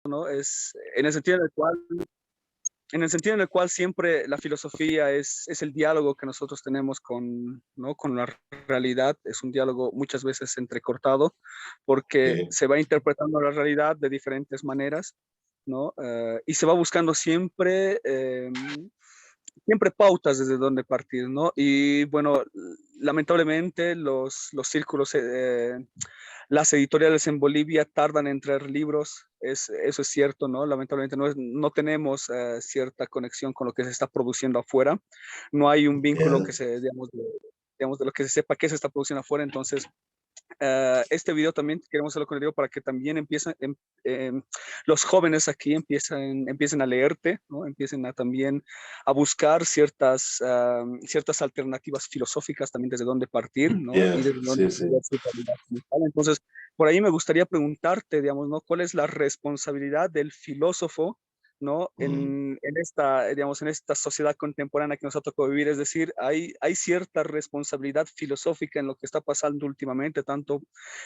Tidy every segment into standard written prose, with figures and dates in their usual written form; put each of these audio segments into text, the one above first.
¿no? Es en el sentido en el cual siempre la filosofía es el diálogo que nosotros tenemos con, ¿no? Con la realidad. Es un diálogo muchas veces entrecortado, porque Sí, se va interpretando la realidad de diferentes maneras, ¿no? Y se va buscando siempre, siempre pautas desde donde partir, ¿no? Y bueno, lamentablemente los círculos, las editoriales en Bolivia tardan en traer libros, eso es cierto, ¿no? Lamentablemente no tenemos cierta conexión con lo que se está produciendo afuera, no hay un vínculo que ya, se, digamos, de lo que se sepa qué se está produciendo afuera, entonces este video también queremos hacerlo con el video para que también los jóvenes aquí empiecen a leerte, ¿no? Empiecen a también a buscar ciertas alternativas filosóficas también desde dónde partir, ¿no? ya, Y desde dónde sí, sí. ver su realidad como tal. Entonces, por ahí me gustaría preguntarte, digamos, ¿no? ¿Cuál es la responsabilidad del filósofo, ¿no? Mm. Digamos, en esta sociedad contemporánea que nos ha tocado vivir, es decir, hay cierta responsabilidad filosófica en lo que está pasando últimamente, tanto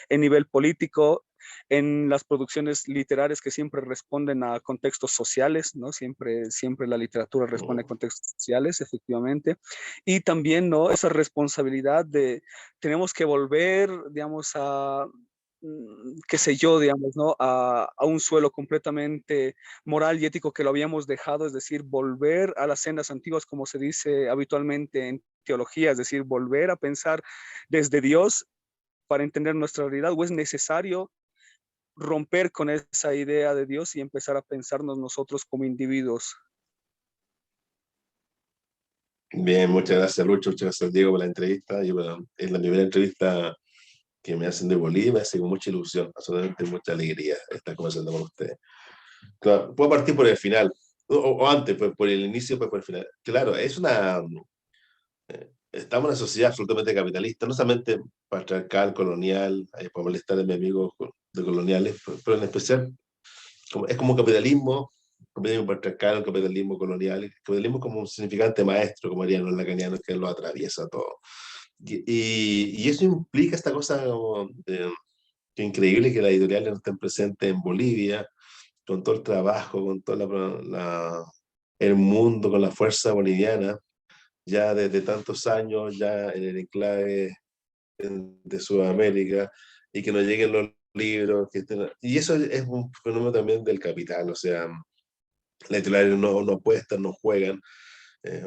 en nivel político, en las producciones literarias que siempre responden a contextos sociales, ¿no? Siempre la literatura responde a Mm. contextos sociales, efectivamente, y también, ¿no? Esa responsabilidad de tenemos que volver, digamos, qué sé yo, digamos, ¿no? A un suelo completamente moral y ético que lo habíamos dejado, es decir, volver a las sendas antiguas, como se dice habitualmente en teología, es decir, volver a pensar desde Dios para entender nuestra realidad, o es necesario romper con esa idea de Dios y empezar a pensarnos nosotros como individuos. Bien, muchas gracias, Lucho, muchas gracias, Diego, por la entrevista. Y bueno, es la primera entrevista que me hacen de Bolivia, me hace con mucha ilusión, absolutamente mucha alegría estar conversando con ustedes. Claro, puedo partir por el final, o antes, pues, por el inicio, pues por el final. Claro, estamos en una sociedad absolutamente capitalista, no solamente patriarcal, colonial, para molestar a mis amigos de coloniales, pero en especial es como capitalismo patriarcal, capitalismo colonial, el capitalismo como un significante maestro, como harían los lacanianos, que lo atraviesa todo. Y eso implica esta cosa como, que increíble que las editoriales no estén presentes en Bolivia, con todo el trabajo, con todo el mundo, con la fuerza boliviana, ya desde tantos años, ya en el enclave de Sudamérica, y que no lleguen los libros. Y eso es un fenómeno también del capital, o sea, las editoriales no apuestan, no juegan,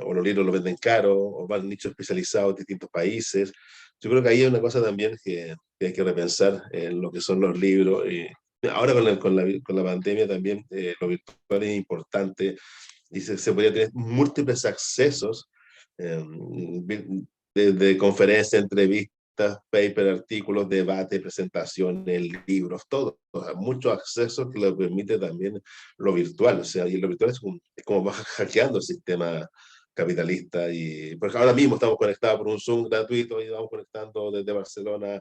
o los libros los venden caros, o van a nichos especializados en distintos países. Yo creo que ahí hay una cosa también que hay que repensar en lo que son los libros. Y ahora con la pandemia también lo virtual es importante, y se podría tener múltiples accesos, eh, de conferencias, entrevistas, paper, artículos, debate, presentaciones, libros, todo. O sea, muchos accesos que lo permite también lo virtual. O sea, y lo virtual es como va hackeando el sistema capitalista. Y porque ahora mismo estamos conectados por un Zoom gratuito y vamos conectando desde Barcelona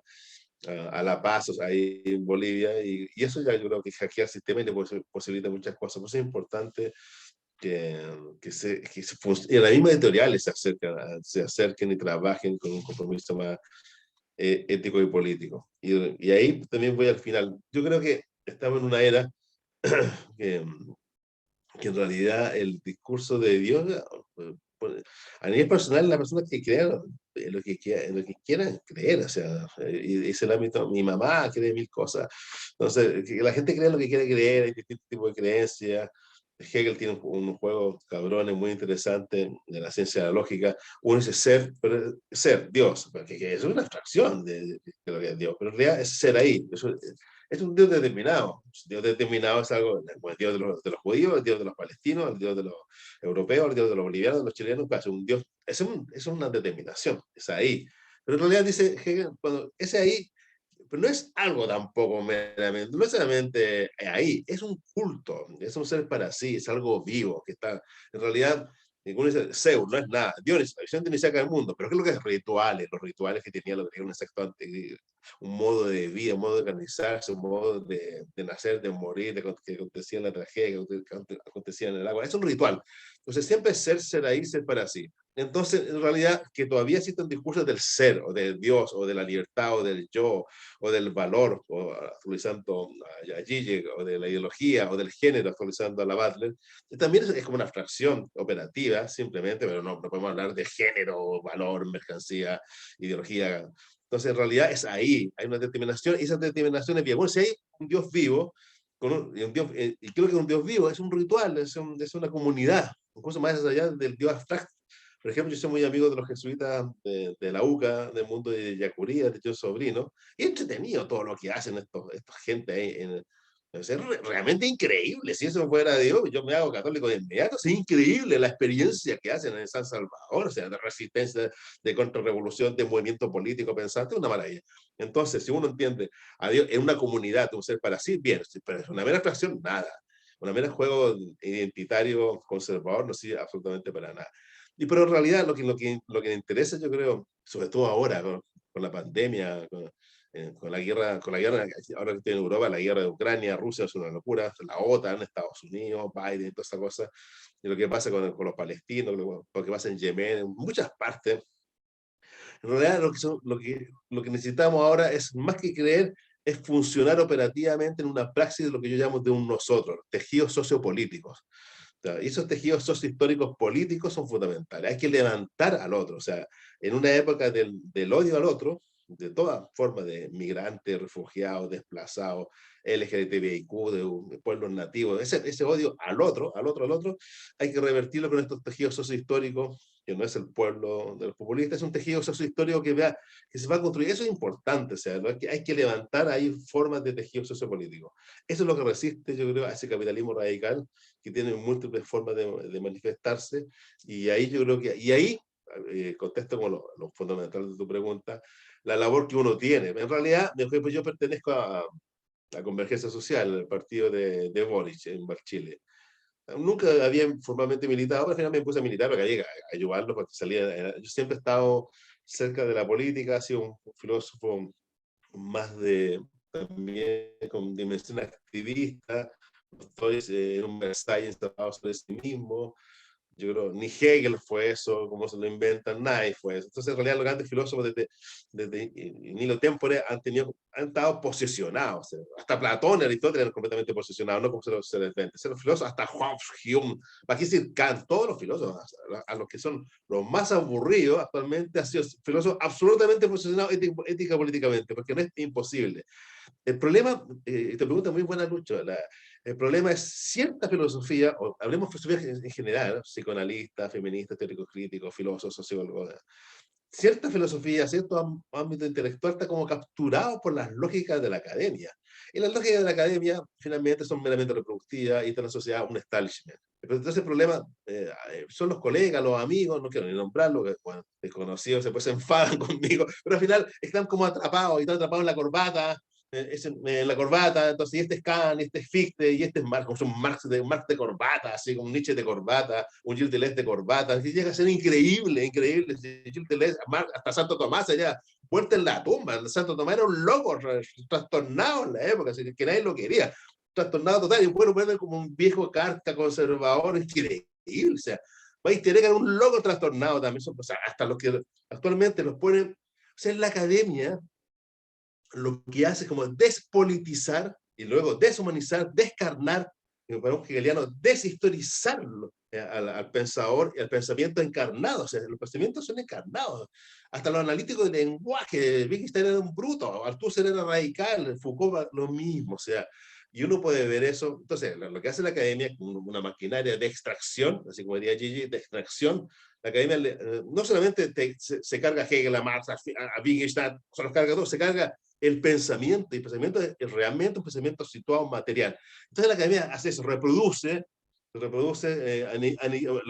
a La Paz, o sea, ahí en Bolivia, y eso ya yo creo que hackea el sistema y le posibilita muchas cosas. Por eso es importante y las mismas editoriales se acerquen y trabajen con un compromiso más ético y político. Y ahí también voy al final. Yo creo que estamos en una era que, que en realidad el discurso de Dios, pues, a nivel personal, la persona que crea en lo que quieran creer, o sea, y es el ámbito, mi mamá cree mil cosas, entonces, que la gente crea lo que quiere creer, hay distintos tipos de creencias. Hegel tiene un juego cabrones muy interesante de la ciencia de la lógica. Uno dice ser, pero ser, Dios, porque es una abstracción de lo que es Dios, pero en realidad es ser ahí. Eso, es un Dios determinado. Dios determinado es algo, como el Dios de los judíos, el Dios de los palestinos, el Dios de los europeos, el Dios de los bolivianos, de los chilenos, es un Dios, es una determinación, es ahí. Pero en realidad dice Hegel, cuando es ahí, pero no es algo tampoco meramente, no es solamente ahí, es un culto, es un ser para sí, es algo vivo, que está, en realidad, ninguno dice, Zeus no es nada, Dios, la visión dionisíaca del mundo, pero ¿qué es lo que es rituales? Los rituales que tenía, lo que tenía un exacto un modo de vida, un modo de organizarse, un modo de nacer, de morir, que acontecía en la tragedia, que acontecía en el agua, es un ritual. Entonces siempre es ser ahí, ser para sí. Entonces, en realidad, que todavía existen discursos del ser, o del Dios, o de la libertad, o del yo, o del valor, o actualizando a Gigi, o de la ideología, o del género, actualizando a la Butler, también es como una abstracción operativa, simplemente, pero no podemos hablar de género, valor, mercancía, ideología. Entonces, en realidad es ahí, hay una determinación, y esa determinación es bien. Bueno, si hay un Dios vivo, y creo que un Dios vivo es un ritual, es una comunidad, incluso más allá del Dios abstracto. Por ejemplo, yo soy muy amigo de los jesuitas de la UCA, del mundo de Yacuría, de Tío Sobrino, y entretenido todo lo que hacen esta gente ahí. Es realmente increíble. Si eso fuera Dios, yo me hago católico de inmediato. Es increíble la experiencia que hacen en San Salvador, o sea, de resistencia, de contrarrevolución, de movimiento político pensante, es una maravilla. Entonces, si uno entiende a Dios en una comunidad, un ser para sí, bien, pero es una mera abstracción, nada. Una mera juego identitario conservador no sirve absolutamente para nada. Pero en realidad lo que me interesa, yo creo, sobre todo ahora, con la pandemia, con la guerra, ahora que estoy en Europa, la guerra de Ucrania, Rusia es una locura, la OTAN, Estados Unidos, Biden, toda esa cosa, y lo que pasa con los palestinos, lo que pasa en Yemen, en muchas partes. En realidad, lo que necesitamos ahora es, más que creer, es funcionar operativamente en una praxis de lo que yo llamo de un nosotros, tejidos sociopolíticos. Y esos tejidos sociohistóricos políticos son fundamentales. Hay que levantar al otro. O sea, en una época del odio al otro, de toda forma de migrantes, refugiados, desplazados, LGBTIQ, de pueblos nativos, ese odio al otro, hay que revertirlo con estos tejidos sociohistóricos, que no es el pueblo de los populistas, es un tejido sociohistórico que se va a construir. Eso es importante, o sea, ¿no? Hay que levantar ahí formas de tejido sociopolítico. Eso es lo que resiste, yo creo, a ese capitalismo radical que tiene múltiples formas de manifestarse, y ahí yo creo que, y ahí, contesto como lo fundamental de tu pregunta, la labor que uno tiene. En realidad, pues yo pertenezco a Convergencia Social, el partido de Boric en Chile. Nunca había formalmente militado, pero al final me puse a militar para que llegue a ayudarlo, porque yo siempre he estado cerca de la política, he sido un filósofo más también con dimensión activista, estoy en un Versailles instalado sobre sí mismo. Yo creo, ni Hegel fue eso, como se lo inventan, nadie fue eso. Entonces, en realidad, los grandes filósofos desde Nilo Tempore han estado posesionados. O sea, hasta Platón y Aristóteles eran completamente posesionados, no como se les vende. Los filósofos, hasta Hobbes, Hume, para qué decir Kant, todos los filósofos, a los que son los más aburridos actualmente, han sido filósofos absolutamente posesionados ética políticamente, porque no es imposible. El problema, te pregunta muy buena, Lucho, el problema es cierta filosofía, o hablemos de filosofía en general, psicoanalistas, feministas, teóricos críticos, filósofos, sociólogos, cierta filosofía, cierto ámbito intelectual está como capturado por las lógicas de la academia. Y las lógicas de la academia finalmente son meramente reproductivas y están asociadas a un establishment. Pero entonces el problema son los colegas, los amigos, no quiero ni nombrarlo, que bueno, desconocidos se enfadan conmigo, pero al final están como atrapados y están atrapados en la corbata, en la corbata, entonces, y este es Kant, y este es Fichte, y este es Marx, como un Marx de corbata, así como un Nietzsche de corbata, un Gilles Deleuze de corbata, que llega a ser increíble, increíble. Gilles Deleuze, hasta Santo Tomás allá, vuelta en la tumba. Santo Tomás era un loco, trastornado en la época, así que nadie lo quería, trastornado total, y bueno, como un viejo carta conservador, increíble, o sea, vais a tener que un loco trastornado también, o sea, hasta los que actualmente los ponen, o sea, en la academia, lo que hace es como despolitizar y luego deshumanizar, descarnar, para un hegeliano, deshistorizarlo al pensador y al pensamiento encarnado. O sea, los pensamientos son encarnados. Hasta los analíticos de lenguaje, Wittgenstein era un bruto, Althusser era radical, Foucault lo mismo. O sea, y uno puede ver eso. Entonces, lo que hace la academia es una maquinaria de extracción, así como diría Gigi, de extracción. La academia no solamente se carga a Hegel, a Marx, a Wittgenstein, se los carga todos, se carga el pensamiento, y el pensamiento es realmente un pensamiento situado en material. Entonces la academia hace eso, reproduce, lo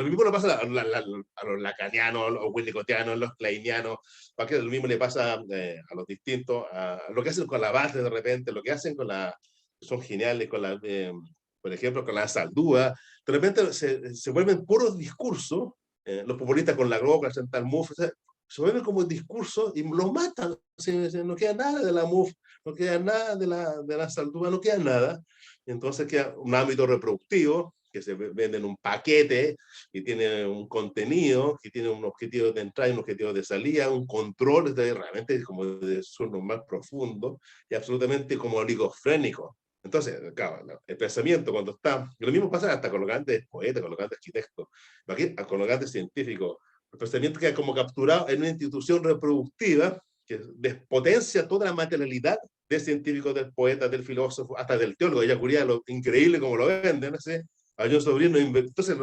mismo le pasa a los lacanianos, a los winnicottianos, a los kleinianos, lo mismo le pasa a los distintos, a lo que hacen con la base de repente, lo que hacen son geniales por ejemplo, con la saldúa, de repente se vuelven puros discursos, los populistas con la Groca, el Chantal Mouffe, se vuelven como discursos y los matan. No queda nada de la MUF, no queda nada de la saldúa, no queda nada. Entonces queda un ámbito reproductivo que se venden un paquete, y tiene un contenido, que tiene un objetivo de entrada y un objetivo de salida, un control realmente como de sueño más profundo y absolutamente como oligofrénico. Entonces, claro, el pensamiento cuando está, lo mismo pasa hasta con los grandes poetas, con los grandes arquitectos, aquí, con los grandes científicos, el pensamiento queda como capturado en una institución reproductiva que despotencia toda la materialidad del científico, del poeta, del filósofo, hasta del teólogo. Ella curía lo increíble como lo venden, ¿no sé? Hay un sobrino, entonces,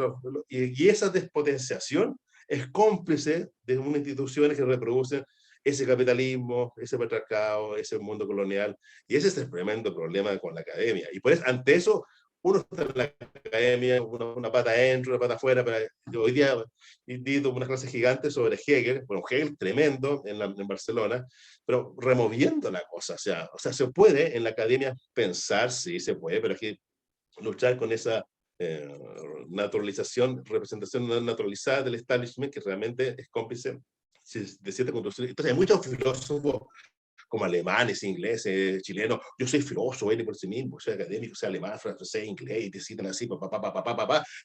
y esa despotenciación es cómplice de unas instituciones que reproducen ese capitalismo, ese patriarcado, ese mundo colonial, y ese es el tremendo problema con la academia. Y pues ante eso, uno está en la academia, una pata adentro, una pata afuera, pero hoy día di una clase gigante sobre Hegel, bueno, Hegel tremendo en Barcelona, pero removiendo la cosa, o sea, se puede en la academia pensar, sí, se puede, pero hay que luchar con esa eh, naturalización, representación naturalizada del establishment que realmente es cómplice de cierta construcción. Entonces hay muchos filósofos como alemanes, ingleses, chilenos. Yo soy filósofo, él por sí mismo, soy académico, soy alemán, francés, inglés, y te citan así,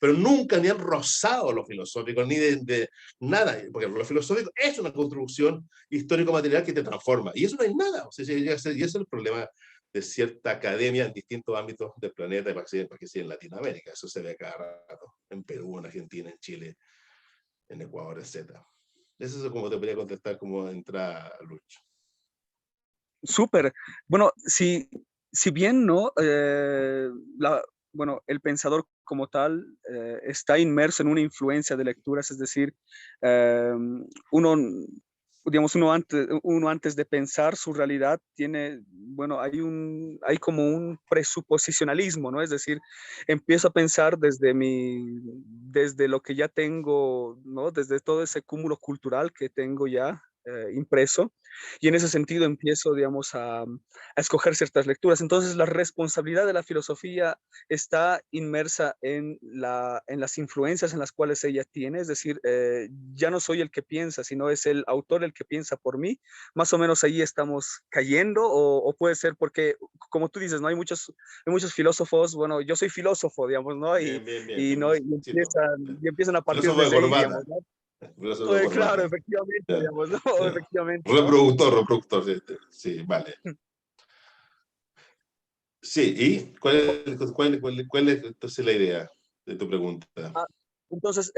pero nunca ni han rozado lo filosófico, ni de nada, porque lo filosófico es una construcción histórico-material que te transforma, y eso no hay nada, o sea, y ese es el problema de cierta academia en distintos ámbitos del planeta, para que sí en Latinoamérica, eso se ve cada rato, en Perú, en Argentina, en Chile, en Ecuador, etc. Eso es como te podría contestar como entra Lucho. Súper. Bueno, si bien no, bueno, el pensador como tal está inmerso en una influencia de lecturas, es decir, eh, uno, digamos, uno antes de pensar su realidad tiene, bueno, hay como un presuposicionalismo, ¿no? Es decir, empiezo a pensar desde lo que ya tengo, ¿no? Desde todo ese cúmulo cultural que tengo ya impreso y en ese sentido empiezo, digamos, a escoger ciertas lecturas. Entonces, la responsabilidad de la filosofía está inmersa en las influencias en las cuales ella tiene, es decir, ya no soy el que piensa, sino es el autor el que piensa por mí. Más o menos ahí estamos cayendo, o puede ser porque, como tú dices, ¿no? Hay muchos filósofos, bueno, yo soy filósofo, digamos, ¿no? Bien, bien, bien. Y, ¿no? Sí, pues. Y empiezan a partir Filósofo de desde ahí, corbata. digamos, ¿no? Filósofo de Claro, corbata. efectivamente, Ya, digamos, ¿no? ya. Efectivamente, ¿no? Reproductor, sí, sí, vale. Sí, ¿y cuál es entonces la idea de tu pregunta? Ah, entonces,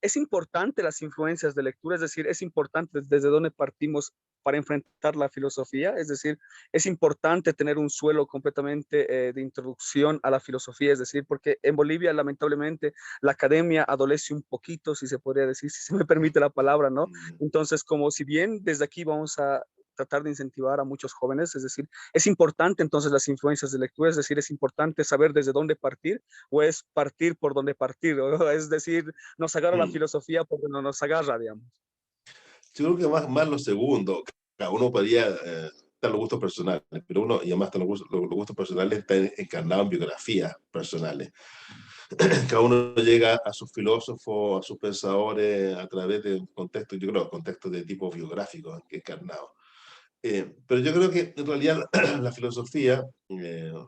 es importante las influencias de lectura, es decir, es importante desde dónde partimos para enfrentar la filosofía, es decir, es importante tener un suelo completamente de introducción a la filosofía, es decir, porque en Bolivia lamentablemente la academia adolece un poquito, si se podría decir, si se me permite la palabra, ¿no? Mm. Entonces, como si bien desde aquí vamos a tratar de incentivar a muchos jóvenes, es decir, es importante entonces las influencias de lectura, es decir, es importante saber desde dónde partir o es partir por donde partir, ¿no? Es decir, nos agarra la Mm. filosofía porque no nos agarra, digamos. Yo creo que más lo segundo. Cada uno podría estar los gustos personales, pero uno, y además los gustos personales están encarnados en biografías personales. Cada uno llega a sus filósofos, a sus pensadores a través de un contexto, yo creo, contextos de tipo biográfico encarnado. Pero yo creo que en realidad la filosofía,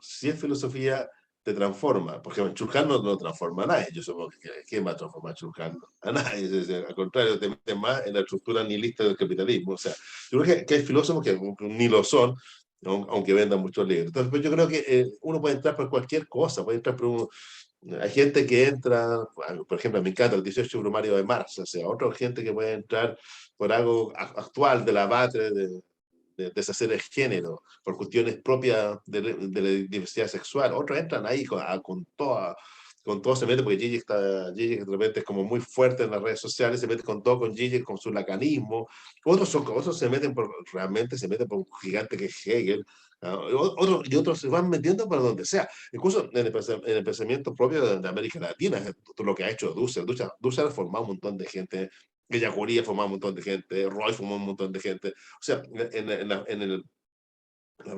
si es filosofía, te transforma. Por ejemplo, Churkhan no transforma a nadie. Yo supongo que ¿quién va a transformar a Churkhan? A nadie. Al contrario, te mete más en la estructura nihilista del capitalismo. O sea, yo creo que hay filósofos que ni lo son, aunque vendan muchos libros. Entonces, pues yo creo que uno puede entrar por cualquier cosa, puede entrar por un, hay gente que entra, por ejemplo, me encanta el 18 Brumario de Marx, o sea, otra gente que puede entrar por algo actual de la base de deshacer el género, por cuestiones propias de la diversidad sexual. Otros entran ahí con todo se mete, porque Gigi de repente es como muy fuerte en las redes sociales, se mete con todo con Gigi, con su lacanismo. Otros se meten realmente se meten por un gigante que es Hegel. Y otros se van metiendo para donde sea. Incluso en el pensamiento propio de América Latina, lo que ha hecho Dussel ha formado un montón de gente, Guayacurí ha formado un montón de gente, Roy formó un montón de gente. O sea, en la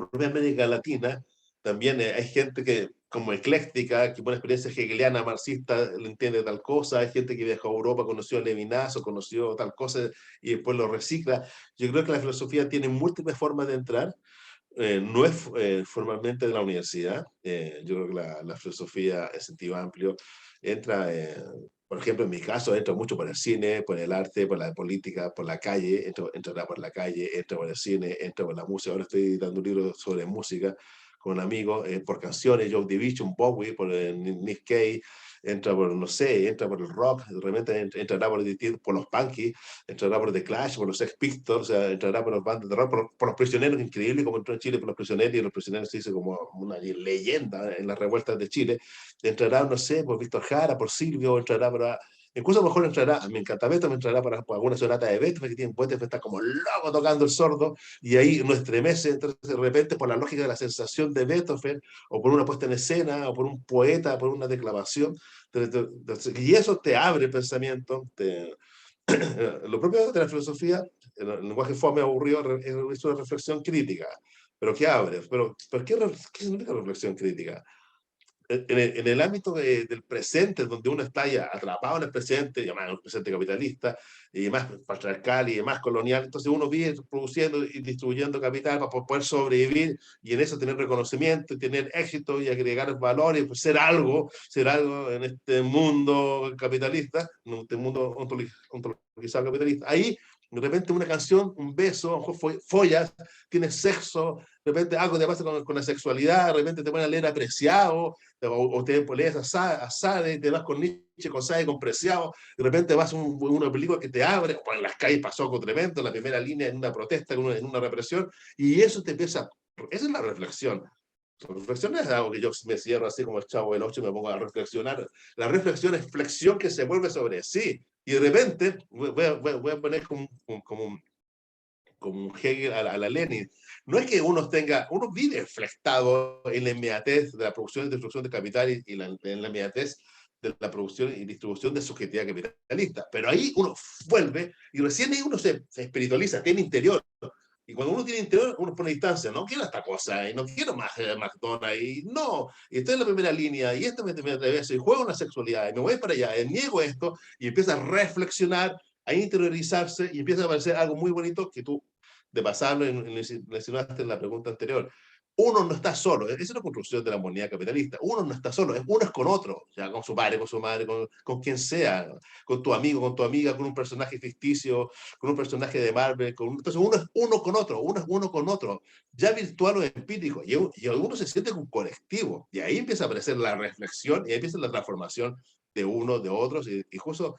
propia América Latina también hay gente que, como ecléctica, que por experiencia hegeliana, marxista, le entiende tal cosa, hay gente que viajó a Europa, conoció a Levinas conoció tal cosa y después lo recicla. Yo creo que la filosofía tiene múltiples formas de entrar, No es formalmente de la universidad. Yo creo que la filosofía en sentido amplio entra, por ejemplo, en mi caso, entra mucho por el cine, por el arte, por la política, por la calle, entra por la calle, entra por el cine, entra por la música. Ahora estoy dando un libro sobre música con un amigo, por canciones, Joy Division, Bowie, por Nick Cave, entra por, no sé, entra por el rock, de repente entrará por los punky, entrará por The Clash, por los Sex Pistols, o sea, entrará por los bandas de rock, por los prisioneros, increíble como entró en Chile por los prisioneros, y los prisioneros se dice como una leyenda en las revueltas de Chile. Entrará, no sé, por Víctor Jara, por Silvio, entrará por... Incluso a lo mejor entrará, me encanta Beethoven, entrará por alguna sonata de Beethoven que tiene Beethoven, está como loco tocando el sordo, y ahí no estremece, entonces de repente por la lógica de la sensación de Beethoven, o por una puesta en escena, o por un poeta, por una declamación, y eso te abre el pensamiento, lo propio de la filosofía, el lenguaje fome aburrido, es una reflexión crítica, pero que abre. Pero ¿qué significa reflexión crítica? En el ámbito del presente, donde uno está ya atrapado en el presente, llamado el presente capitalista, y más patriarcal y más colonial, entonces uno vive produciendo y distribuyendo capital para poder sobrevivir y en eso tener reconocimiento, y tener éxito y agregar valores, pues ser algo en este mundo capitalista, en este mundo ontologizado capitalista. Ahí, de repente, una canción, un beso, a lo mejor follas, tienes sexo, de repente algo te pasa con la sexualidad, de repente te ponen a leer Apreciado, o te lees a Sade, te vas con Nietzsche, con Sade, con Preciado, de repente vas a una película que te abre, o en las calles pasó algo tremendo, en la primera línea, en una protesta, en una represión, y eso te empieza, esa es la reflexión. La reflexión es algo que yo me cierro así como el Chavo del Ocho y me pongo a reflexionar. La reflexión es flexión que se vuelve sobre sí. Y de repente, voy a poner como un Hegel a la Lenin. No es que uno vive flectado en la inmediatez de la producción y destrucción de capital en la inmediatez de la producción y distribución de subjetividad capitalista. Pero ahí uno vuelve y recién ahí uno se espiritualiza, tiene interior. Y cuando uno tiene interior, uno pone distancia. No quiero esta cosa, y no quiero más McDonald's, y no, y estoy en la primera línea, y esto me atraviesa, y juego en la sexualidad, y me voy para allá, y niego esto, y empieza a reflexionar, a interiorizarse, y empieza a aparecer algo muy bonito que tú de pasarlo, mencionaste en la pregunta anterior, uno no está solo, esa es la construcción de la moneda capitalista, uno no está solo, uno es con otro, ya con su padre, con su madre, con quien sea, con tu amigo, con tu amiga, con un personaje ficticio, con un personaje de Marvel, entonces uno es uno con otro, uno es uno con otro, ya virtual o empírico, y uno se siente un colectivo, y ahí empieza a aparecer la reflexión, y ahí empieza la transformación de uno, de otros, y justo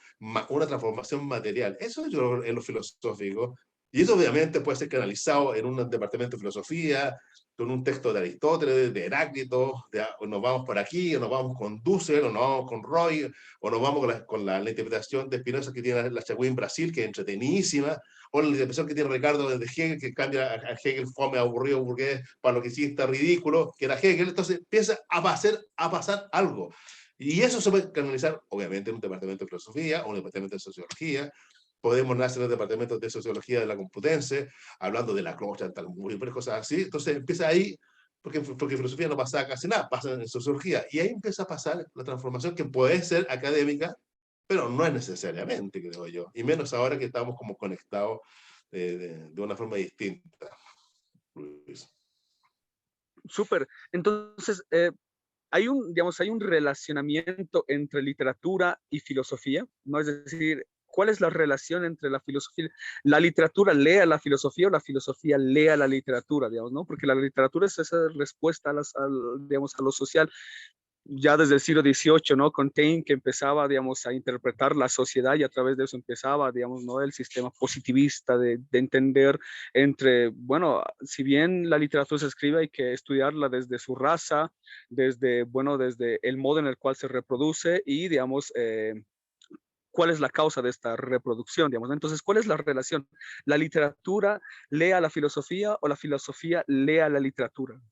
una transformación material. Eso yo en lo filosófico, y eso obviamente puede ser canalizado en un departamento de filosofía, con un texto de Aristóteles, de Heráclito, o nos vamos por aquí, o nos vamos con Dussel, o nos vamos con Roy, o nos vamos con la interpretación de Spinoza que tiene la Chagüí en Brasil, que es entretenidísima, o la interpretación que tiene Ricardo desde Hegel, que cambia a Hegel fome, aburrido, burgués, para lo que sí está ridículo, que era Hegel. Entonces empieza a pasar algo. Y eso se puede canalizar, obviamente, en un departamento de filosofía o un departamento de sociología. Podemos nacer en el departamento de sociología de la Complutense, hablando de la clocha, tal, cosas así. Entonces empieza ahí, porque filosofía no pasa casi nada, pasa en sociología. Y ahí empieza a pasar la transformación que puede ser académica, pero no es necesariamente, creo yo. Y menos ahora que estamos como conectados de una forma distinta, Luis. Súper. Entonces, hay un relacionamiento entre literatura y filosofía, ¿no? Es decir, ¿cuál es la relación entre la filosofía? La literatura lee a la filosofía o la filosofía lee a la literatura, digamos, ¿no? Porque la literatura es esa respuesta digamos, a lo social ya desde el siglo XVIII, ¿no? Con Taine, que empezaba, digamos, a interpretar la sociedad y a través de eso empezaba, digamos, ¿no? El sistema positivista de entender entre, bueno, si bien la literatura se escribe, hay que estudiarla desde su raza, desde, bueno, desde el modo en el cual se reproduce y, digamos, cuál es la causa de esta reproducción, digamos. Entonces, ¿cuál es la relación? ¿La literatura lee a la filosofía o la filosofía lee a la literatura?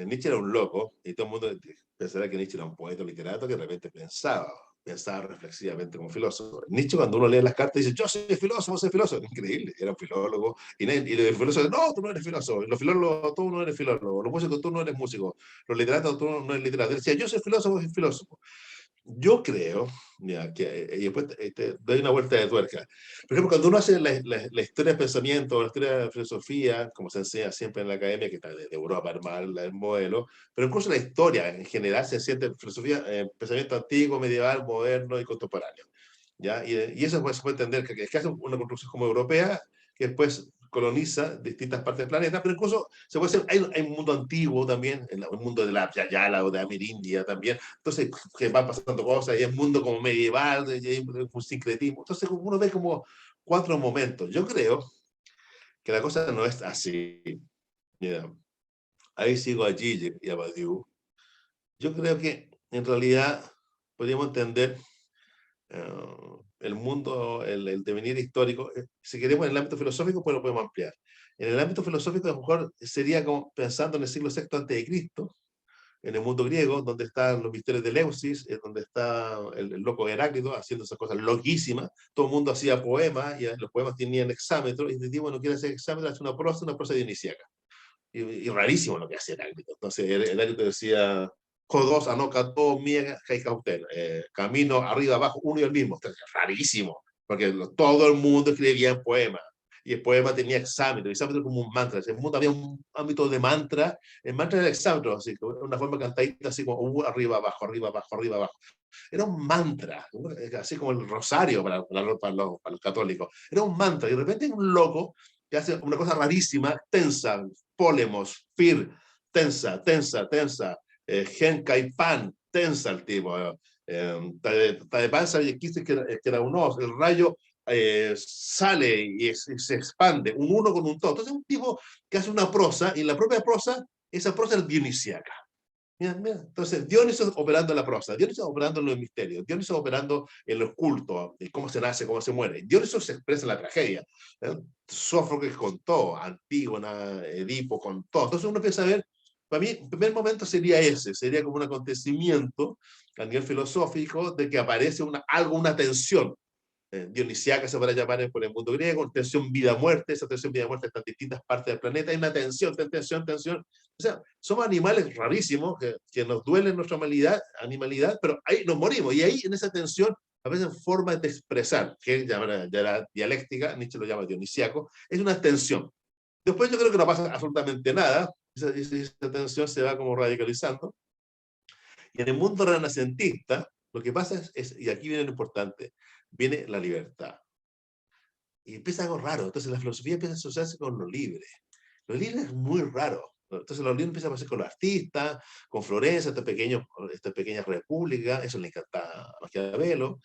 Nietzsche era un loco, y todo el mundo pensará que Nietzsche era un poeta literato que de repente pensaba reflexivamente como filósofo. Nietzsche, cuando uno lee las cartas, dice: yo soy filósofo, soy filósofo. Increíble, era un filólogo. Y los filósofos, no, tú no eres filósofo. Y los filólogos, tú no eres filólogo. Los músicos, tú no eres músico. Los literatos, tú no eres literato. Él decía: yo soy filósofo, soy filósofo. yo creo, ya, que, y después te doy una vuelta de tuerca. Por ejemplo, cuando uno hace la historia del pensamiento, la historia de la filosofía, como se enseña siempre en la academia, que está de Europa armar el modelo, pero incluso la historia en general se siente filosofía, pensamiento antiguo, medieval, moderno y contemporáneo. ¿Ya? Y eso se puede entender que es que hace una construcción como europea, que después coloniza distintas partes del planeta, pero incluso se puede hacer, hay un mundo antiguo también, el mundo de la Yayala o de Amerindia también, entonces que van pasando cosas, y es mundo como medieval, y hay un sincretismo, entonces uno ve como cuatro momentos. Yo creo que la cosa no es así. Mira, ahí sigo a Gigi y a Badiou. Yo creo que en realidad podríamos entender el mundo, el devenir histórico. Si queremos en el ámbito filosófico, pues lo podemos ampliar. En el ámbito filosófico, a lo mejor sería como pensando en el siglo VI antes de Cristo, en el mundo griego, donde están los misterios de Leusis, donde está el loco Heráclito haciendo esas cosas loquísimas. Todo el mundo hacía poemas, y los poemas tenían hexámetro, y el tipo no quiere hacer hexámetro, hace una prosa dionisíaca. Y rarísimo lo que hacía Heráclito. Entonces Heráclito decía, Jodos, Anocato, Mía, Heicauten, camino arriba, abajo, uno y el mismo. Entonces, rarísimo, porque todo el mundo escribía en poemas. Y el poema tenía hexámetro, y hexámetro como un mantra. En el mundo había un ámbito de mantra. El mantra era hexámetro, así, una forma cantadita, así como arriba, abajo, arriba, abajo, arriba, abajo. Era un mantra, así como el rosario para los católicos. Era un mantra, y de repente hay un loco que hace una cosa rarísima, tensa, Polemos, Fir, tensa, tensa, tensa, Genka y Pan, tensa el tipo. Tadepan sabía que era un os, el rayo sale y se expande, un uno con un todo. Entonces es un tipo que hace una prosa, y en la propia prosa, esa prosa es dionisíaca. Mira, mira. Entonces, Dioniso operando en la prosa, Dioniso operando en los misterios, Dioniso operando en los cultos, en cómo se nace, cómo se muere. Dioniso se expresa en la tragedia. ¿Eh? Sófocles contó, Antígona, Edipo contó. Entonces uno empieza a ver, para mí, el primer momento sería ese, sería como un acontecimiento a nivel filosófico de que aparece una tensión dionisíaca, se podrá llamar por el mundo griego, tensión vida-muerte. Esa tensión vida-muerte está en distintas partes del planeta, hay una tensión, tensión, tensión. O sea, somos animales rarísimos que nos duele nuestra animalidad, pero ahí nos morimos, y ahí en esa tensión a veces formas de expresar, que llaman ya la dialéctica, Nietzsche lo llama dionisíaco, es una tensión. Después yo creo que no pasa absolutamente nada, esa tensión se va como radicalizando, y en el mundo renacentista lo que pasa y aquí viene lo importante, viene la libertad. Y empieza algo raro. Entonces la filosofía empieza a asociarse con lo libre. Lo libre es muy raro. Entonces lo libre empieza a pasar con los artistas, con Florencia, esta pequeña república. Eso le encanta a Maquiavelo,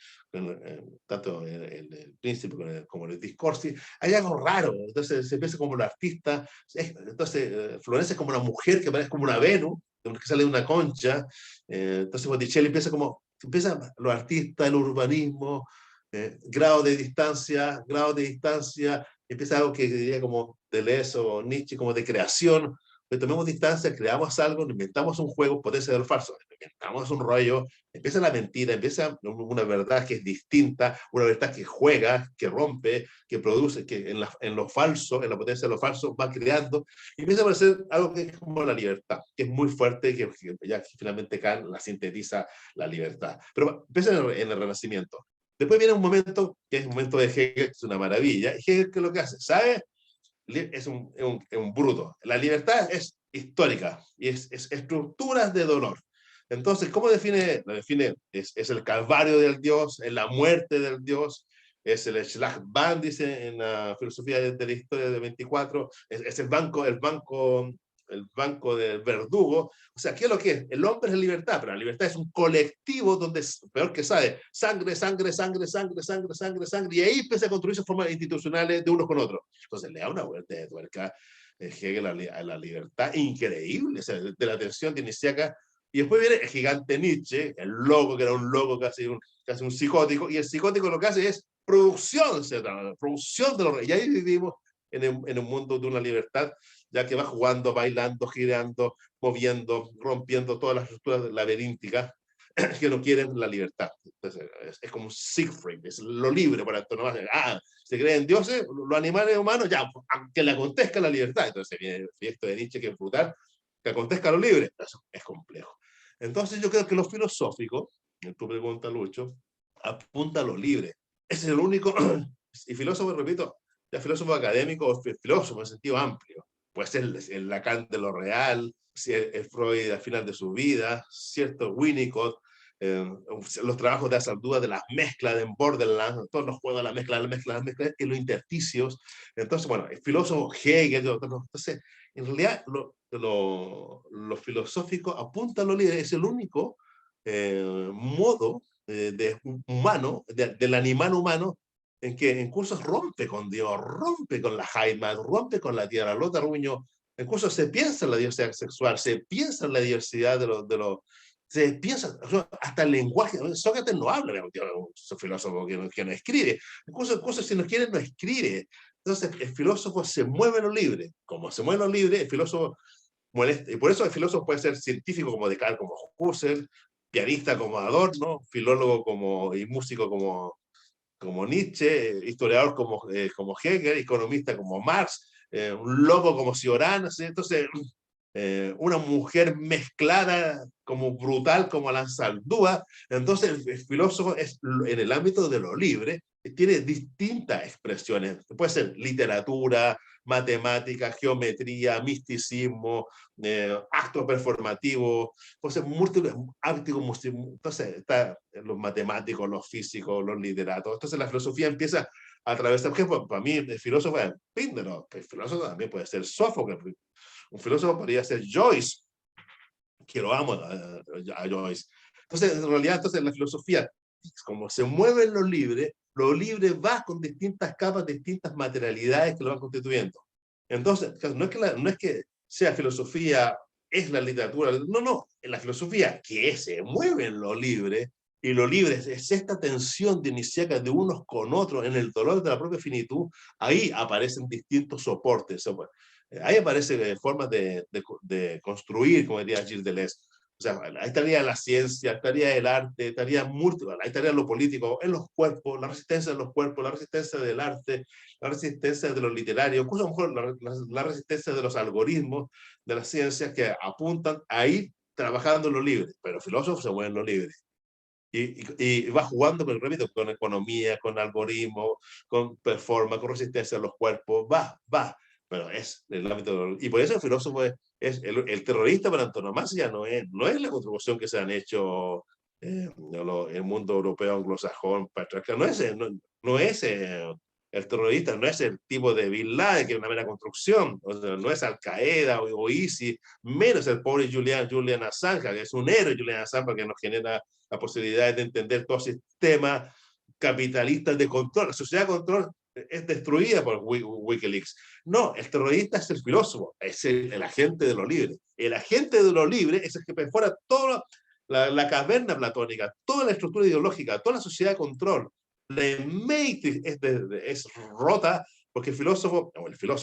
tanto el Príncipe como el Discorsi. Hay algo raro. Entonces se empieza como los artistas. Entonces Florencia es como una mujer que parece como una Venus, que sale de una concha. Entonces Botticelli empieza los artistas, el urbanismo, grado de distancia, empieza algo que diría como Deleuze o Nietzsche, como de creación. Le tomemos distancia, creamos algo, inventamos un juego, potencia del falso, inventamos un rollo, empieza la mentira, empieza una verdad que es distinta, una verdad que juega, que rompe, que produce, que en lo falso, en la potencia de lo falso, va creando, y empieza a aparecer algo que es como la libertad, que es muy fuerte, que ya finalmente Kant la sintetiza, la libertad. Pero empieza en el Renacimiento. Después viene un momento que es el momento de Hegel, que es una maravilla. Hegel, ¿qué es lo que hace? ¿Sabe? Es un bruto. La libertad es histórica y es estructuras de dolor. Entonces, ¿cómo define? Lo define, es el calvario del Dios, es la muerte del Dios, es el Schlachtbahn, dice en la filosofía de la historia de 24, es el banco del verdugo. O sea, ¿qué es lo que es? El hombre es la libertad, pero la libertad es un colectivo donde, peor que sabe, sangre, sangre, sangre, sangre, sangre, sangre, sangre, y ahí empieza a construirse formas institucionales de unos con otros. Entonces le da una vuelta de tuerca Hegel a la libertad increíble, o sea, de la tensión dionisiaca. Y después viene el gigante Nietzsche, el loco, que era un loco casi un psicótico, y el psicótico lo que hace es producción, producción de los. Y ahí vivimos en un mundo de una libertad, ya que va jugando, bailando, girando, moviendo, rompiendo todas las estructuras laberínticas que no quieren la libertad. Entonces, es como Siegfried, es lo libre para antonomasia. Se creen dioses, los animales humanos, ya, que le acontezca la libertad. Entonces viene el proyecto de Nietzsche, que es brutal, que acontezca lo libre. Eso es complejo. Entonces yo creo que lo filosófico tu pregunta, Lucho, apunta a lo libre. Ese es el único, y filósofo, repito, ya filósofo académico o filósofo en sentido amplio. Puede ser el Lacan de lo real, el Freud al final de su vida, ¿cierto? Winnicott, los trabajos de Asaldúa de las mezclas de Borderland, todos los juegos de la mezcla, y los intersticios. Entonces, bueno, el filósofo Hegel, entonces, en realidad, lo filosófico apunta a lo libre, es el único modo humano, del animal humano, en que en cursos rompe con Dios, rompe con la Heimat, rompe con la tierra. Lota Ruño, en cursos se piensa en la diversidad sexual, se piensa en la diversidad se piensa, hasta el lenguaje. Sócrates no habla, es un filósofo que no escribe. En cursos, si no quiere, no escribe. Entonces, el filósofo se mueve en lo libre. Como se mueve en lo libre, el filósofo molesta. Y por eso el filósofo puede ser científico como Descartes, como Husserl, pianista como Adorno, filólogo y músico como Nietzsche, historiador como Hegel, economista como Marx, un loco como Cioran, ¿sí? Entonces, una mujer mezclada como brutal como la Saldúa. Entonces el filósofo es en el ámbito de lo libre, tiene distintas expresiones. Puede ser literatura, matemática, geometría, misticismo, acto performativo, puede ser múltiples ámbitos. Entonces está los matemáticos, los físicos, los literatos. Entonces la filosofía empieza a través, por ejemplo, para mí el filósofo es Píndaro, el filósofo también puede ser Sófocles, un filósofo podría ser Joyce, que lo amo a Joyce. Entonces, en realidad, entonces la filosofía, como se mueve en lo libre va con distintas capas, distintas materialidades que lo van constituyendo. Entonces, no es que sea filosofía, es la literatura, no, en la filosofía que se mueve en lo libre, y lo libre es esta tensión dionisiaca de unos con otros en el dolor de la propia finitud, ahí aparecen distintos soportes. Ahí aparecen formas de construir, como diría Gilles Deleuze. O sea, ahí estaría la ciencia, estaría el arte, estaría múltiple, ahí estaría lo político, en los cuerpos, la resistencia de los cuerpos, la resistencia del arte, la resistencia de lo literario, incluso a lo mejor la resistencia de los algoritmos, de las ciencias que apuntan a ir trabajando en lo libre, pero el filósofo se mueve en lo libre. Y va jugando, pero repito, con economía, con algoritmos, con performance, con resistencia a los cuerpos, va. Pero es el ámbito. Y por eso el filósofo es el terrorista por antonomasia, no es la contribución que se han hecho el mundo europeo anglosajón, patriarcal, no es el terrorista, no es el tipo de Bin Laden, que es una mera construcción, o sea, no es Al Qaeda o ISIS, menos el pobre Julian Assange, que es un héroe Julian Assange, que nos genera la posibilidad de entender todo el sistema capitalista de control. La sociedad de control es destruida por Wikileaks. No, el terrorista es el filósofo, es el agente de lo libre. El agente de lo libre es el que perfora toda la caverna platónica, toda la estructura ideológica, toda la sociedad de control. La matrix es rota porque el filósofo,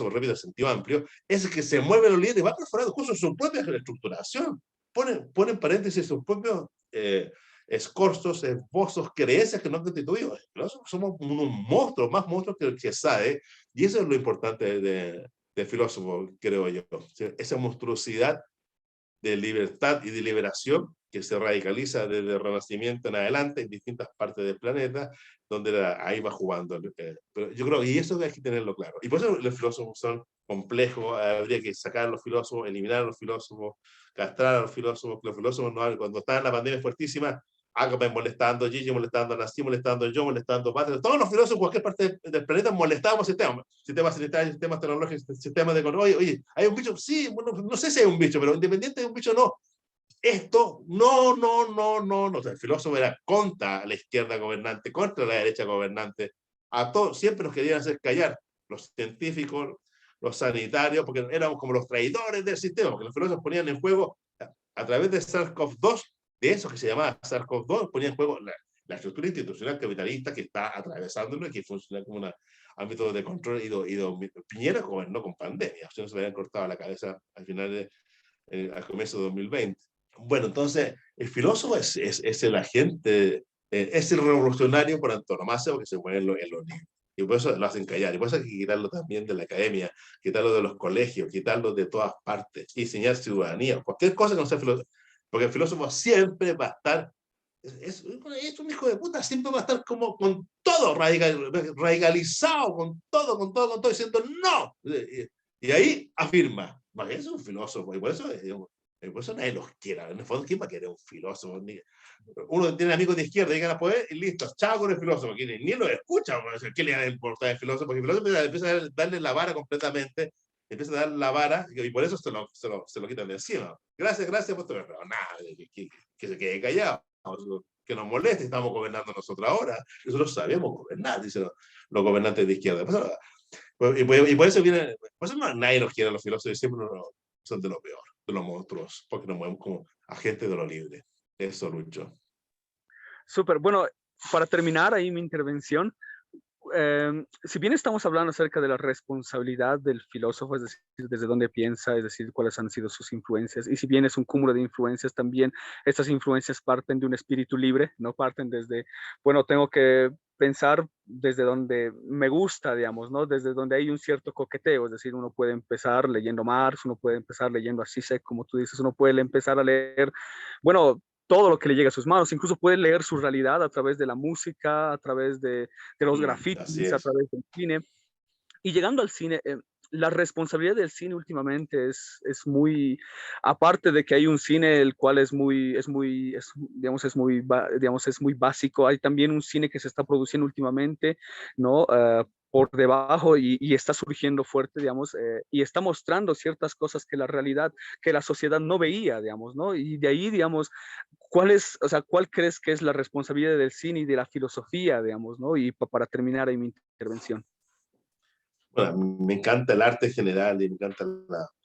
repito, en sentido amplio, es el que se mueve lo libre y va perforando incluso su propia estructuración. Pone en paréntesis sus propios escorzos, esbozos, creencias que no han constituido. Somos unos monstruos, más monstruos que el que sabe, y eso es lo importante del filósofo, creo yo. Esa monstruosidad de libertad y de liberación que se radicaliza desde el Renacimiento en adelante en distintas partes del planeta, donde ahí va jugando. Pero yo creo, y eso hay que tenerlo claro. Y por eso los filósofos son complejos, habría que sacar a los filósofos, eliminar a los filósofos, castrar a los filósofos, que los filósofos no, cuando estaban en la pandemia fuertísima, Agamben molestando, Gigi molestando, Nassim molestando, yo molestando, Patrick, todos los filósofos en cualquier parte del planeta molestábamos sistemas sanitarios, sistemas tecnológicos, sistemas de economía. Oye, ¿hay un bicho? Sí, bueno, no sé si hay un bicho, pero independiente de un bicho, no. Esto, no. O sea, el filósofo era contra la izquierda gobernante, contra la derecha gobernante. A todos, siempre nos querían hacer callar, los científicos, los sanitarios, porque éramos como los traidores del sistema, porque los filósofos ponían en juego, a través de SARS-CoV-2, de eso que se llamaba SARS-CoV-2, ponía en juego la estructura institucional capitalista que está atravesándolo y que funciona como un ámbito de control. Piñera gobernó con pandemia, o sea, no se le habían cortado la cabeza al final al comienzo de 2020. Bueno, entonces, el filósofo es el agente, es el revolucionario por antonomasia, porque se mueve en lo libre. Y por eso lo hacen callar. Y por eso hay que quitarlo también de la academia, quitarlo de los colegios, quitarlo de todas partes, y enseñar ciudadanía, cualquier cosa que no sea filósofo. Porque el filósofo siempre va a estar es un hijo de puta, siempre va a estar como con todo radicalizado, con todo, diciendo no. Y ahí afirma, es un filósofo, y por eso nadie los quiere. En el fondo, ¿quién va a querer un filósofo? Uno tiene amigos de izquierda, llegan a poder y listo, chao con el filósofo. Ni lo escucha, ¿qué le da importar el filósofo? Porque el filósofo empieza a darle la vara completamente, empieza a dar la vara y por eso se lo quitan de encima. Gracias por todo. Pero nada, que se quede callado, que nos moleste, estamos gobernando nosotros ahora. Nosotros sabemos gobernar, dicen los gobernantes de izquierda. Y por eso viene, por eso nadie nos quiere a los filósofos, siempre son de lo peor, de los monstruos, porque nos movemos como agentes de lo libre. Eso, Lucho. Súper. Bueno, para terminar ahí mi intervención, si bien estamos hablando acerca de la responsabilidad del filósofo, es decir, desde dónde piensa, es decir, cuáles han sido sus influencias, y si bien es un cúmulo de influencias, también estas influencias parten de un espíritu libre, no parten desde, bueno, tengo que pensar desde donde me gusta, digamos, ¿no? Desde donde hay un cierto coqueteo, es decir, uno puede empezar leyendo Marx, uno puede empezar leyendo a Zizek, como tú dices, uno puede empezar a leer, bueno, todo lo que le llega a sus manos, incluso puede leer su realidad a través de la música, a través de los Así grafitis, a es. través del cine. Y llegando al cine, la responsabilidad del cine últimamente es muy, aparte de que hay un cine el cual digamos, digamos, es muy básico, hay también un cine que se está produciendo últimamente, ¿no? Por debajo y está surgiendo fuerte, digamos, y está mostrando ciertas cosas que la realidad, que la sociedad no veía, digamos, ¿no? Y de ahí, digamos, o sea, cuál crees que es la responsabilidad del cine y de la filosofía, digamos, ¿no? Y para terminar ahí mi intervención. Bueno, me encanta el arte en general y me encanta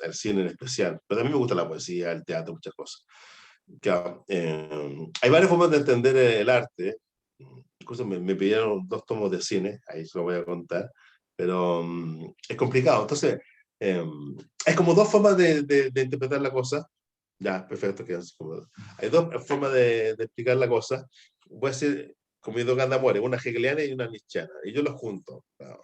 el cine en especial, pero también me gusta la poesía, el teatro, muchas cosas. Hay varias formas de entender el arte. Incluso me pidieron 2 tomos de cine, ahí se lo voy a contar, pero es complicado. Entonces, hay como 2 formas de interpretar la cosa. Ya, perfecto. Hay 2 formas de explicar la cosa. Voy a decir, como mis 2 grandes una hegeliana y una nietzscheana, y yo los junto. Claro.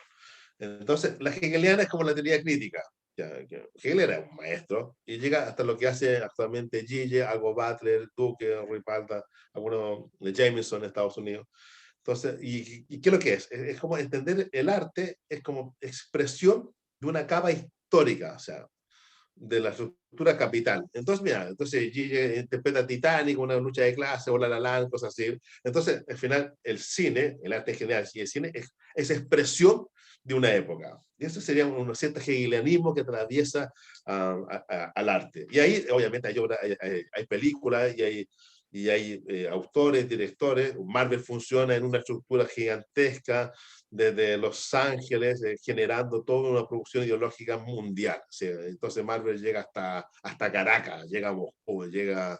Entonces, la hegeliana es como la teoría crítica. Hegel era un maestro y llega hasta lo que hace actualmente Gille, Algo Butler, Duque, Ripalda, algunos de Jameson en Estados Unidos. Entonces, ¿y qué es lo que es? Es como entender el arte, es como expresión de una capa histórica, o sea, de la estructura capital. Entonces, mira, entonces Gille interpreta Titanic, una lucha de clase, o La La Land, cosas así. Entonces, al final, el cine, el arte en general, y el cine es expresión de una época. Y eso sería un cierto hegelianismo que atraviesa al arte. Y ahí, obviamente, hay películas y hay autores, directores. Marvel funciona en una estructura gigantesca desde Los Ángeles, generando toda una producción ideológica mundial. ¿Sí? Entonces Marvel llega hasta Caracas, llega a Moscú, llega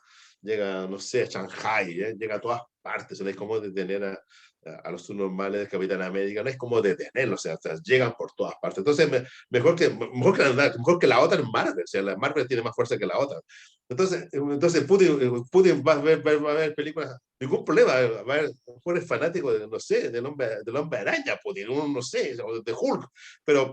no sé, a Shanghai, llega a todas partes. No es como detener a los subnormales del Capitán América, no es como detenerlos, o sea, llegan por todas partes. Entonces, mejor que la otra es Marvel, o sea, la Marvel tiene más fuerza que la otra. Entonces Putin va a ver películas, ningún problema, va a ver, eres fanático de, no sé, del hombre araña, Putin, no sé, o de Hulk, pero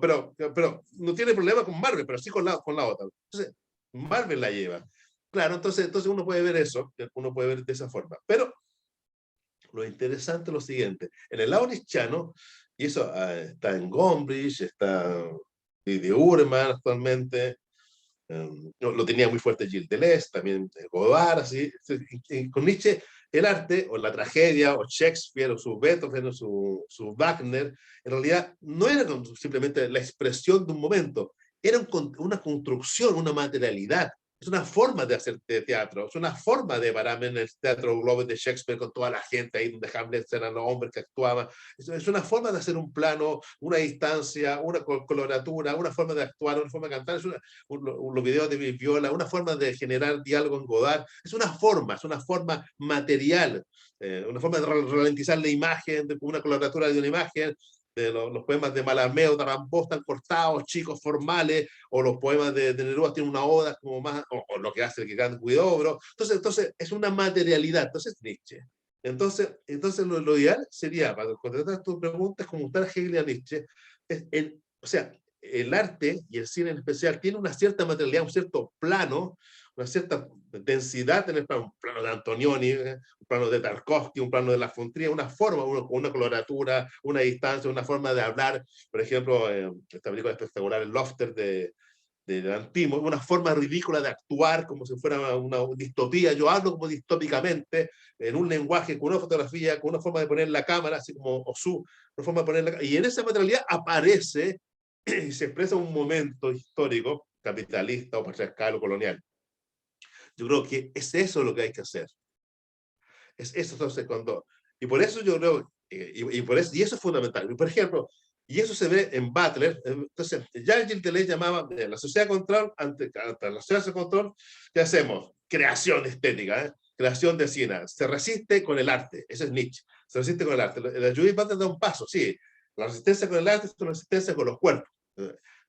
no tiene problema con Marvel, pero sí con la otra. Entonces, Marvel la lleva. Claro, entonces uno puede ver eso, uno puede ver de esa forma. Pero lo interesante es lo siguiente, en el lado nichano, y eso está en Gombrich, está de Urman actualmente, lo tenía muy fuerte Gilles Deleuze, también Godard, así. Con Nietzsche, el arte, o la tragedia, o Shakespeare, o su Beethoven, o su Wagner, en realidad no era simplemente la expresión de un momento, era una construcción, una materialidad. Es una forma de hacer teatro, es una forma de pararme en el Teatro Globo de Shakespeare con toda la gente ahí donde Hamlet eran los hombres que actuaban. Es una forma de hacer un plano, una distancia, una coloratura, una forma de actuar, una forma de cantar. Los videos de Viola, una forma de generar diálogo en Godard. Es una forma material, una forma de ralentizar la imagen, de una coloratura de una imagen. De los poemas de Malameo, de Rimbaud están cortados, chicos, formales, o los poemas de Neruda tienen una oda como más, o lo que hace el gigante Guidobro. Entonces es una materialidad, entonces Nietzsche. Entonces lo ideal sería, para contestar tus preguntas, como usted Hegel a Nietzsche, o sea, el arte y el cine en especial tiene una cierta materialidad, un cierto plano, una cierta densidad en el plano, un plano de Antonioni, un plano de Tarkovsky, un plano de la Fontría, una forma, una coloratura, una distancia, una forma de hablar. Por ejemplo, esta película espectacular, El Lofter de Antimo, una forma ridícula de actuar como si fuera una distopía. Yo hablo como distópicamente, en un lenguaje, con una fotografía, con una forma de poner la cámara, así como Osu, una forma de poner la cámara. Y en esa materialidad aparece y se expresa un momento histórico, capitalista o patriarcal o colonial. Yo creo que es eso lo que hay que hacer. Es eso, entonces, cuando... Y por eso yo creo, y eso es fundamental. Por ejemplo, y eso se ve en Butler. Entonces, ya Gilles Deleuze llamaba la sociedad de control, ante la sociedad de control, ¿qué hacemos? Creación estética, creación de cine. Se resiste con el arte, ese es Nietzsche, se resiste con el arte. La Judith Butler da un paso, sí, la resistencia con el arte es una resistencia con los cuerpos.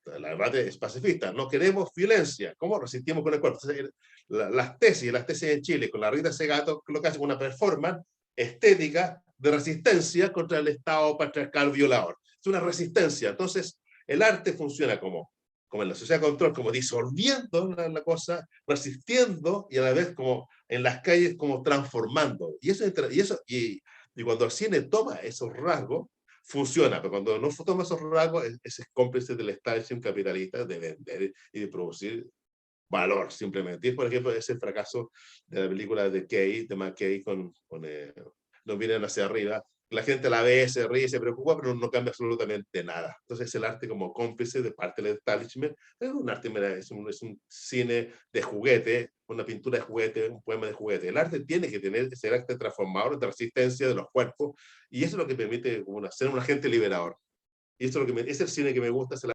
La verdad es pacifista, no queremos violencia, ¿cómo resistimos con el cuerpo? Entonces, las tesis en Chile, con la Rita Segato, lo que hace una performance estética de resistencia contra el Estado patriarcal violador. Es una resistencia. Entonces, el arte funciona como en la sociedad de control, como disolviendo la cosa, resistiendo y a la vez como en las calles, como transformando. Y cuando el cine toma esos rasgos, funciona, pero cuando no toma esos rasgos, es cómplice del establishment capitalista de vender y de producir valor, simplemente. Y, por ejemplo, ese fracaso de la película de McKay No miren hacia arriba. La gente la ve, se ríe, se preocupa, pero no cambia absolutamente nada. Entonces, el arte como cómplice de parte del establishment es un arte, es un cine de juguete, una pintura de juguete, un poema de juguete. El arte tiene que tener ese arte transformador de resistencia de los cuerpos, y eso es lo que permite ser un agente liberador. Y eso es, es el cine que me gusta, es el